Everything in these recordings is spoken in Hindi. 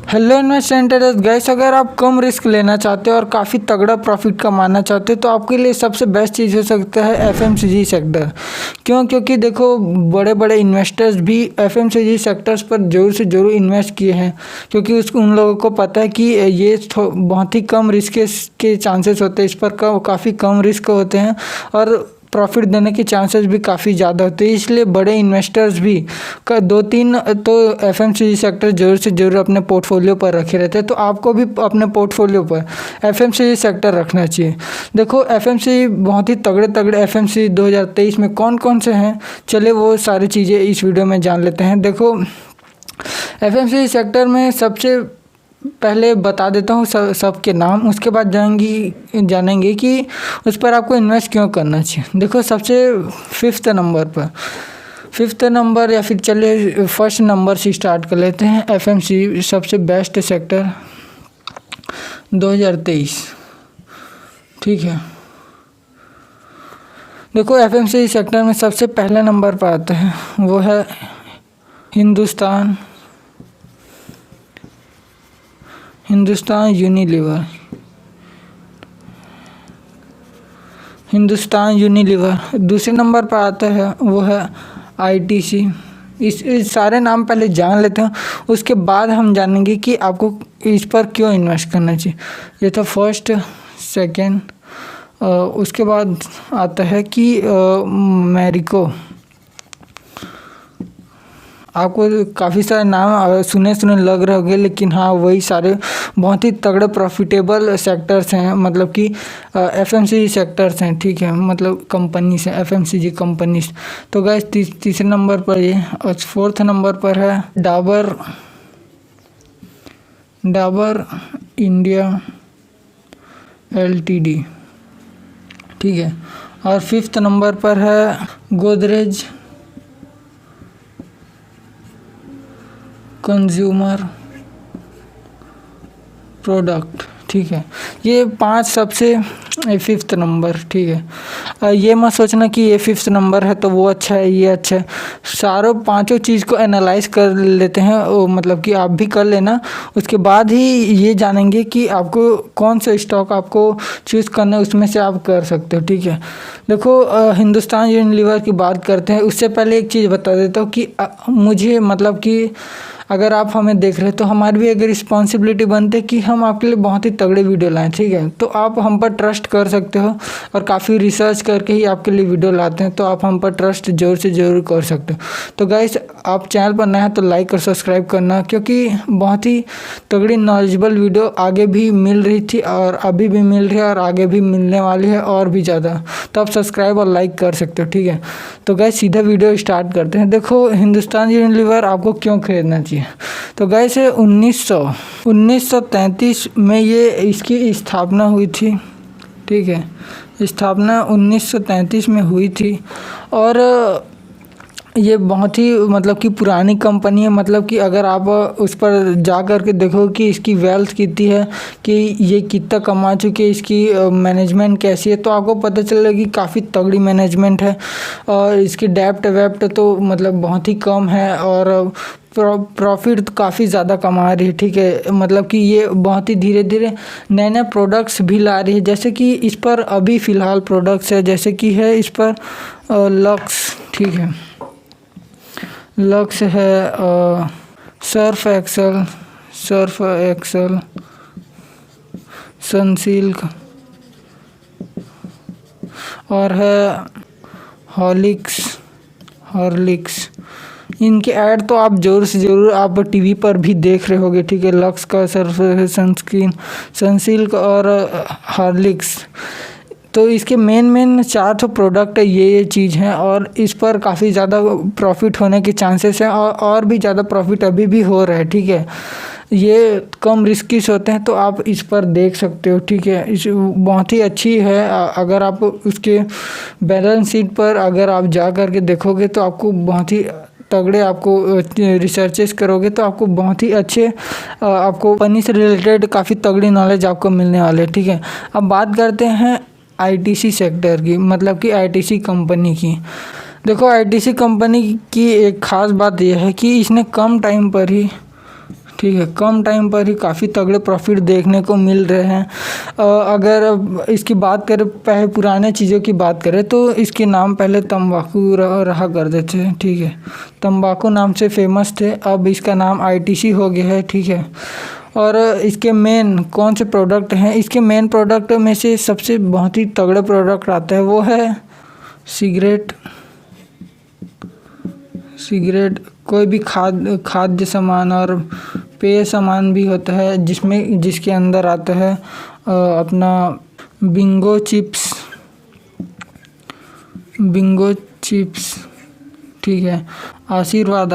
हेलो इन्वेस्टर्स गाइस, अगर आप कम रिस्क लेना चाहते हो और काफ़ी तगड़ा प्रॉफिट कमाना चाहते हो तो आपके लिए सबसे बेस्ट चीज़ हो सकता है एफएमसीजी सेक्टर। क्योंकि देखो, बड़े बड़े इन्वेस्टर्स भी एफएमसीजी सेक्टर्स पर ज़रूर से ज़रूर इन्वेस्ट किए हैं, क्योंकि उन लोगों को पता है कि ये बहुत ही कम रिस्क के चांसेस होते हैं, इस पर काफ़ी कम रिस्क होते हैं और प्रॉफिट देने के चांसेस भी काफ़ी ज़्यादा होते हैं। इसलिए बड़े इन्वेस्टर्स भी का 2-3 तो एफएमसीजी सेक्टर ज़रूर से ज़रूर अपने पोर्टफोलियो पर रखे रहते हैं। तो आपको भी अपने पोर्टफोलियो पर एफएमसीजी सेक्टर रखना चाहिए। देखो, एफएमसीजी बहुत ही तगड़े तगड़े एफएमसीजी 2023 में कौन कौन से हैं, चले वो सारी चीज़ें इस वीडियो में जान लेते हैं। देखो, एफएमसीजी सेक्टर में सबसे पहले बता देता हूँ सबके नाम, उसके बाद जानेंगे कि उस पर आपको इन्वेस्ट क्यों करना चाहिए। देखो, सबसे फिफ्थ नंबर या फिर चलिए फर्स्ट नंबर से स्टार्ट कर लेते हैं। एफएमसीजी सबसे बेस्ट सेक्टर 2023, ठीक है। देखो, एफएमसीजी सेक्टर में सबसे पहले नंबर पर आता है वो है हिंदुस्तान यूनिलीवर। दूसरे नंबर पर आता है वो है आईटीसी। इस सारे नाम पहले जान लेते हैं, उसके बाद हम जानेंगे कि आपको इस पर क्यों इन्वेस्ट करना चाहिए। ये था फर्स्ट, सेकंड। उसके बाद आता है कि मैरिको। आपको काफ़ी सारे नाम सुने लग रहे होंगे, लेकिन हाँ, वही सारे बहुत ही तगड़े प्रॉफिटेबल सेक्टर्स हैं, मतलब कि एफएमसीजी सेक्टर्स हैं, ठीक है। मतलब कंपनीज हैं, एफएमसीजी कंपनीज। तो गाइस, तीसरे नंबर पर ये, और फोर्थ नंबर पर है डाबर इंडिया एलटीडी, ठीक है। और फिफ्थ नंबर पर है गोदरेज कंज्यूमर प्रोडक्ट, ठीक है। ये 5 सबसे फिफ्थ नंबर, ठीक है। ये मत सोचना कि ये फिफ्थ नंबर है तो वो अच्छा है, ये अच्छा है। सारों पांचों चीज़ को एनालाइज कर लेते हैं, वो मतलब कि आप भी कर लेना, उसके बाद ही ये जानेंगे कि आपको कौन सा स्टॉक आपको चूज़ करना है, उसमें से आप कर सकते हो, ठीक है। देखो, हिंदुस्तान यूनिलीवर की बात करते हैं, उससे पहले एक चीज़ बता देता हूँ कि मुझे मतलब कि अगर आप हमें देख रहे हैं तो हमारी भी एक रिस्पॉन्सिबिलिटी बनती है कि हम आपके लिए बहुत ही तगड़े वीडियो लाएं, ठीक है। तो आप हम पर ट्रस्ट कर सकते हो और काफ़ी रिसर्च करके ही आपके लिए वीडियो लाते हैं, तो आप हम पर ट्रस्ट ज़रूर से ज़रूर कर सकते हो। तो गाइस, आप चैनल पर नए हैं तो लाइक और सब्सक्राइब करना, क्योंकि बहुत ही तगड़ी नॉलेजेबल वीडियो आगे भी मिल रही थी और अभी भी मिल रही है और आगे भी मिलने वाली है और भी ज़्यादा। तो आप सब्सक्राइब और लाइक कर सकते हो, ठीक है। तो गाइस, सीधा वीडियो स्टार्ट करते हैं। देखो, हिंदुस्तान यूनिलीवर आपको क्यों खरीदना चाहिए। तो गाइस, 1933 में ये इसकी स्थापना हुई थी, ठीक है। स्थापना 1933 में हुई थी और ये बहुत ही मतलब कि पुरानी कंपनी है। मतलब कि अगर आप उस पर जा कर के देखो कि इसकी वेल्थ कितनी है, कि ये कितना कमा चुके हैं, इसकी मैनेजमेंट कैसी है, तो आपको पता चलेगा कि काफ़ी तगड़ी मैनेजमेंट है और इसकी डेप्ट तो मतलब बहुत ही कम है और प्रॉफिट काफ़ी ज़्यादा कमा रही है, ठीक है। मतलब कि ये बहुत ही धीरे धीरे नए नए प्रोडक्ट्स भी ला रही है, जैसे कि इस पर अभी फ़िलहाल प्रोडक्ट्स है, जैसे कि है इस पर लक्स, ठीक है। लक्स है, सर्फ एक्सल, सनसिल्क, और है हॉर्लिक्स। इनके ऐड तो आप ज़रूर से ज़रूर आप टीवी पर भी देख रहे होगे, ठीक है। लक्स का, सर्फ, सनसिल्क और हॉर्लिक्स। तो इसके मेन 4 प्रोडक्ट है, ये चीज़ हैं और इस पर काफ़ी ज़्यादा प्रॉफिट होने के चांसेस हैं और भी ज़्यादा प्रॉफिट अभी भी हो रहा है, ठीक है। ये कम रिस्की होते हैं तो आप इस पर देख सकते हो, ठीक है। इस बहुत ही अच्छी है। अगर आप उसके बैलेंस शीट पर अगर आप जा कर के देखोगे तो आपको बहुत ही तगड़े, आपको रिसर्चेस करोगे तो आपको बहुत ही अच्छे आपको कंपनी से रिलेटेड काफ़ी तगड़ी नॉलेज आपको मिलने वाले, ठीक है। अब बात करते हैं आईटीसी सेक्टर की, मतलब कि आईटीसी कंपनी की। देखो, आईटीसी कंपनी की एक ख़ास बात यह है कि इसने कम टाइम पर ही ठीक है, कम टाइम पर ही काफ़ी तगड़े प्रॉफिट देखने को मिल रहे हैं। अगर इसकी बात करें, पहले पुराने चीज़ों की बात करें तो इसके नाम पहले तंबाकू रहा करते थे। ठीक है, तंबाकू नाम से फेमस थे, अब इसका नाम ITC हो गया है। ठीक है, और इसके मेन कौन से प्रोडक्ट हैं, इसके मेन प्रोडक्ट में से सबसे बहुत ही तगड़ा प्रोडक्ट आता है वो है सिगरेट। कोई भी खाद्य सामान और पेय सामान भी होता है जिसके अंदर आता है अपना बिंगो चिप्स। ठीक है, आशीर्वाद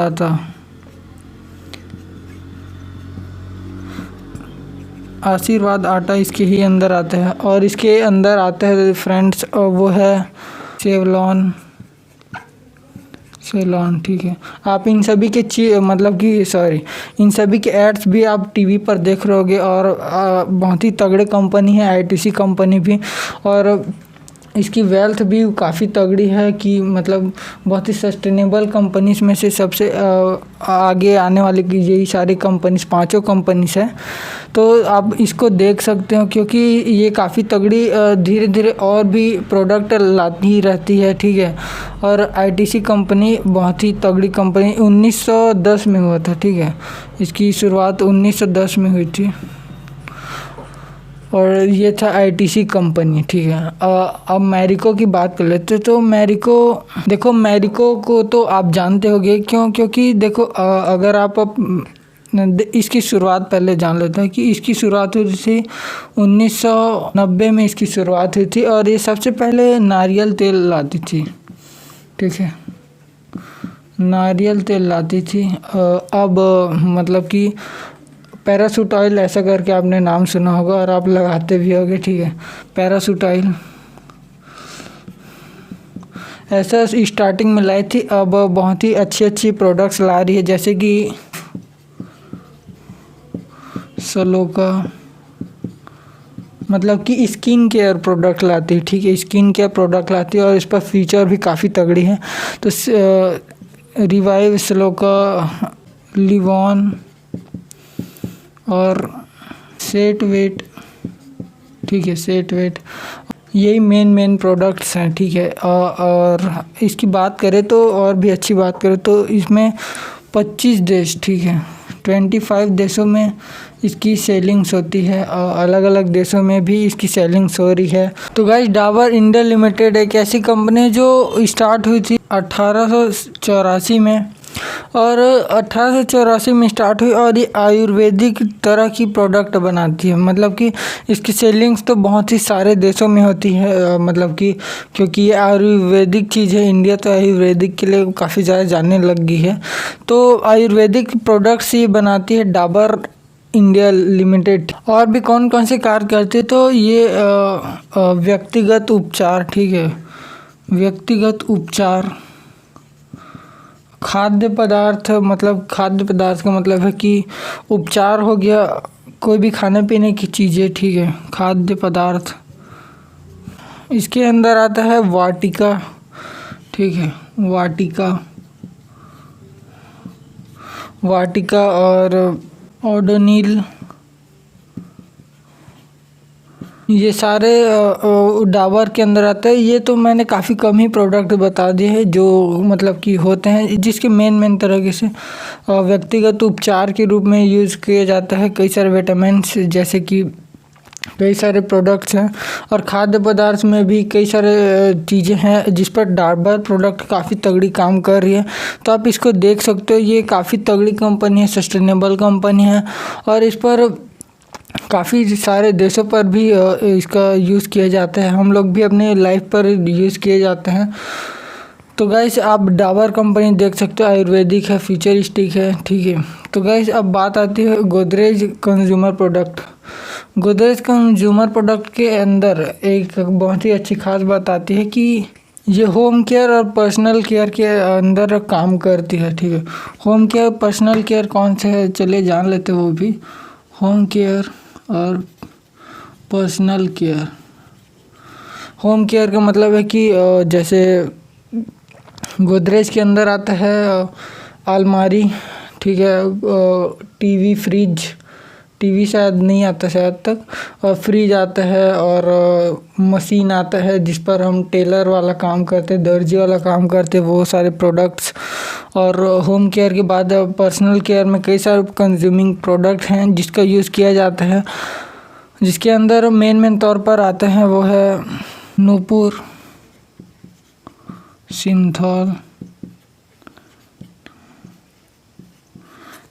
आटा इसके ही अंदर आता है, और इसके अंदर आता है फ्रेंड्स वो है सेवलॉन। ठीक है, आप इन सभी के इन सभी के एड्स भी आप टीवी पर देख रहे होगे, और बहुत ही तगड़े कंपनी है ITC कंपनी भी, और इसकी वेल्थ भी काफ़ी तगड़ी है कि मतलब बहुत ही सस्टेनेबल कंपनीज में से सबसे आगे आने वाली यही सारी कंपनीज, 5 कंपनीज है। तो आप इसको देख सकते हो क्योंकि ये काफ़ी तगड़ी धीरे धीरे और भी प्रोडक्ट लाती ही रहती है। ठीक है, और ITC कंपनी बहुत ही तगड़ी कंपनी 1910 में हुआ था। ठीक है, इसकी शुरुआत 1910 में हुई थी, और ये था ITC कंपनी। ठीक है, अब मैरिको की बात कर लेते तो मैरिको को तो आप जानते होंगे क्योंकि देखो अगर आप इसकी शुरुआत पहले जान लेते हैं कि इसकी शुरुआत हुई थी 1990 में इसकी शुरुआत हुई थी, और ये सबसे पहले नारियल तेल लाती थी। ठीक है, नारियल तेल लाती थी। अब मतलब कि पैराशूट ऑयल ऐसा करके आपने नाम सुना होगा और आप लगाते भी होगे। ठीक है, पैराशूट ऑयल ऐसा स्टार्टिंग में लाई थी, अब बहुत ही अच्छी प्रोडक्ट्स ला रही है, जैसे कि सलोका, मतलब कि स्किन केयर प्रोडक्ट लाती है। ठीक है, स्किन केयर प्रोडक्ट लाती है और इस पर फीचर भी काफ़ी तगड़ी है। तो रिवाइव, सलोका, लिवॉन और सेट वेट। ठीक है, सेट वेट, यही मेन प्रोडक्ट्स हैं। ठीक है, और इसकी बात करें तो और भी अच्छी बात करें तो इसमें 25 देश, ठीक है 25 देशों में इसकी सेलिंग्स होती है, और अलग अलग देशों में भी इसकी सेलिंग्स हो रही है। तो गाइस, डाबर इंडिया लिमिटेड एक ऐसी कंपनी है जो स्टार्ट हुई थी 1884 में, और 1884 में स्टार्ट हुई, और ये आयुर्वेदिक तरह की प्रोडक्ट बनाती है। मतलब कि इसकी सेलिंग्स तो बहुत ही सारे देशों में होती है, मतलब कि क्योंकि ये आयुर्वेदिक चीज़ है, इंडिया तो आयुर्वेदिक के लिए काफ़ी ज़्यादा जानने लग गई है। तो आयुर्वेदिक प्रोडक्ट्स ये बनाती है डाबर इंडिया लिमिटेड। और भी कौन कौन से कार्य करते हैं तो ये व्यक्तिगत उपचार, ठीक है, व्यक्तिगत उपचार, खाद्य पदार्थ, मतलब खाद्य पदार्थ का मतलब है कि उपचार हो गया कोई भी खाने पीने की चीज़ें। ठीक है, खाद्य पदार्थ। इसके अंदर आता है वाटिका। ठीक है, वाटिका और ओडोनिल, ये सारे डाबर के अंदर आते हैं। ये तो मैंने काफ़ी कम ही प्रोडक्ट बता दिए हैं जो मतलब कि होते हैं, जिसके मेन तरीके से व्यक्तिगत उपचार के रूप में यूज़ किया जाता है। कई सारे विटामिन्स, जैसे कि कई सारे प्रोडक्ट्स हैं, और खाद्य पदार्थ में भी कई सारे चीज़ें हैं जिस पर डाबर प्रोडक्ट काफ़ी तगड़ी काम कर रही है। तो आप इसको देख सकते हो, ये काफ़ी तगड़ी कंपनी है, सस्टेनेबल कंपनी है, और इस पर काफ़ी सारे देशों पर भी इसका यूज़ किया जाता है। हम लोग भी अपने लाइफ पर यूज़ किए जाते हैं। तो गाइस, आप डाबर कंपनी देख सकते हो, आयुर्वेदिक है, फ्यूचरिस्टिक है। ठीक है, तो गाइस अब बात आती है Godrej consumer product. Godrej consumer product के अंदर एक बहुत ही अच्छी खास बात आती है कि ये होम केयर और पर्सनल केयर के अंदर काम करती है। ठीक है, होम केयर पर्सनल केयर कौन से है चलिए जान लेते हैं वो भी। होम केयर और पर्सनल केयर। होम केयर का मतलब है कि जैसे गोदरेज के अंदर आता है अलमारी, ठीक है। टीवी, फ्रिज, टीवी शायद नहीं आता शायद तक, और फ्रिज आता है, और मशीन आता है जिस पर हम टेलर वाला काम करते, दर्जी वाला काम करते, वो सारे प्रोडक्ट्स। और होम केयर के बाद पर्सनल केयर में कई सारे कंज्यूमिंग प्रोडक्ट हैं जिसका यूज़ किया जाता है, जिसके अंदर मेन तौर पर आते हैं वो है नूपुर,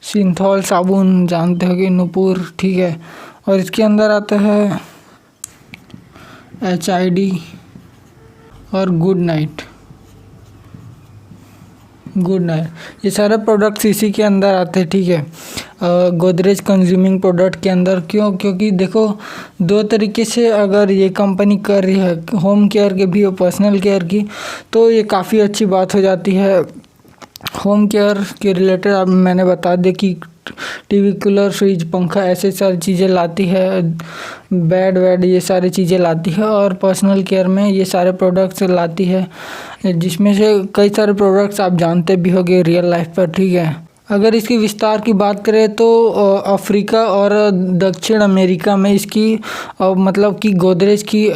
सिंथॉल साबुन जानते हो कि नूपुर, ठीक है। और इसके अंदर आता है HID और गुड नाइट, ये सारे प्रोडक्ट्स इसी के अंदर आते हैं, ठीक है। गोदरेज कंज्यूमिंग प्रोडक्ट के अंदर क्योंकि देखो, दो तरीके से अगर ये कंपनी कर रही है, होम केयर के भी और पर्सनल केयर की, तो ये काफ़ी अच्छी बात हो जाती है। होम केयर के रिलेटेड अब मैंने बता दिया कि टीवी, कूलर, फ्रिज, पंखा ऐसे सारी चीज़ें लाती है, बेड ये सारी चीज़ें लाती है। और पर्सनल केयर में ये सारे प्रोडक्ट्स लाती है, जिसमें से कई सारे प्रोडक्ट्स आप जानते भी होंगे रियल लाइफ पर, ठीक है। अगर इसकी विस्तार की बात करें तो अफ्रीका और दक्षिण अमेरिका में इसकी मतलब कि गोदरेज की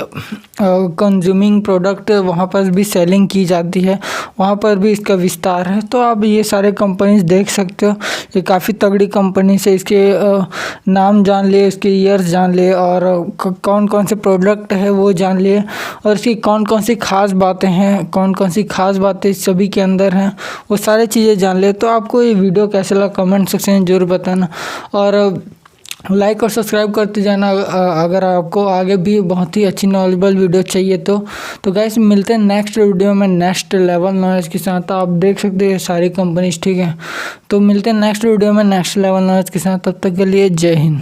कंज्यूमिंग प्रोडक्ट वहाँ पर भी सेलिंग की जाती है, वहाँ पर भी इसका विस्तार है। तो आप ये सारे कंपनीज देख सकते हो, ये काफ़ी तगड़ी कंपनी से, इसके नाम जान लिए, इसके ईयर्स जान लिए, और कौन कौन से प्रोडक्ट है वो जान लिए, और इसकी कौन कौन सी खास बातें हैं, कौन कौन सी खास बातें इस सभी के अंदर हैं, वो सारी चीज़ें जान लिए। तो आपको ये वीडियो कैसा लगा कमेंट सेक्शन में जरूर बताना, और लाइक और सब्सक्राइब करते जाना अगर आपको आगे भी बहुत ही अच्छी नॉलेजेबल वीडियो चाहिए तो गाइस मिलते हैं नेक्स्ट वीडियो में नेक्स्ट लेवल नॉलेज के साथ। आप देख सकते हैं सारी कंपनीज, ठीक है। तो मिलते हैं नेक्स्ट वीडियो में नेक्स्ट लेवल नॉलेज के साथ, तब तक के लिए जय हिंद।